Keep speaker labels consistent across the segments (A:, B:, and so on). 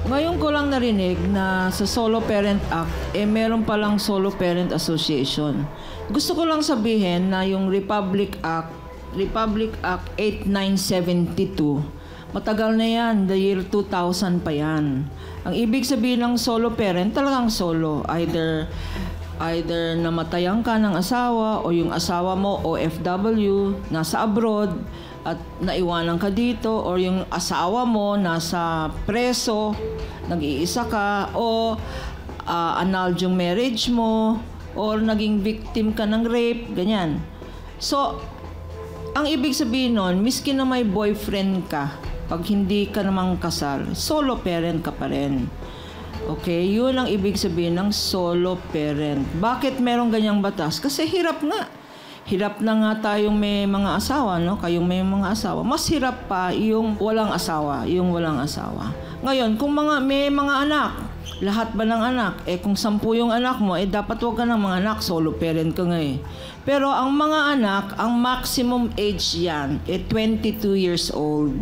A: Ngayon ko lang narinig na sa Solo Parent Act, meron palang Solo Parent Association. Gusto ko lang sabihin na yung Republic Act 8972, matagal na yan, the year 2000 pa yan. Ang ibig sabihin ng solo parent, talagang solo. Either namatayan ka ng asawa o yung asawa mo OFW, nasa abroad, at naiwanan ka dito, or yung asawa mo nasa preso, nag-iisa ka, o annulled yung marriage mo, or naging victim ka ng rape, ganyan. So, ang ibig sabihin nun, miski na may boyfriend ka, pag hindi ka namang kasal, solo parent ka pa rin. Okay, yun ang ibig sabihin ng solo parent. Bakit merong ganyang batas? Kasi hirap nga. Hirap na nga tayong may mga asawa, no? Kayong may mga asawa. Mas hirap pa yung walang asawa, Ngayon, kung may mga anak, lahat ba ng anak? Kung 10 yung anak mo, dapat wag ka ng mga anak, solo parent ka nga eh. Pero ang mga anak, ang maximum age yan, 22 years old.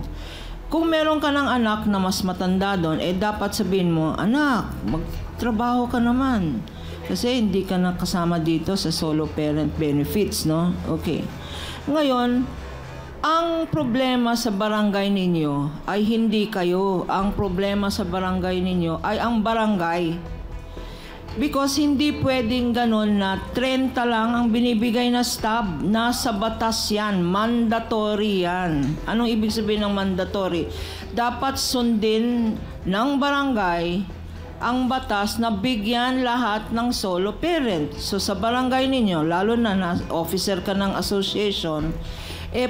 A: Kung meron ka ng anak na mas matanda doon, dapat sabihin mo, anak, magtrabaho ka naman. Kasi hindi ka nakasama dito sa solo parent benefits, no? Okay. Ngayon, ang problema sa barangay ninyo ay hindi kayo. Ang problema sa barangay ninyo ay ang barangay. Because hindi pwedeng ganun na 30 lang ang binibigay na stub. Nasa batas yan. Mandatory yan. Anong ibig sabihin ng mandatory? Dapat sundin ng barangay ang batas na bigyan lahat ng solo parent. So sa barangay ninyo, lalo na officer ka ng association,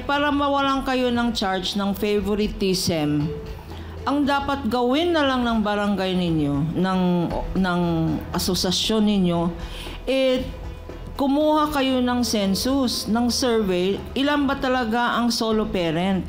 A: para mawalan kayo ng charge ng favoritism, ang dapat gawin na lang ng barangay ninyo, ng asosasyon ninyo, kumuha kayo ng census, ng survey, ilan ba talaga ang solo parent?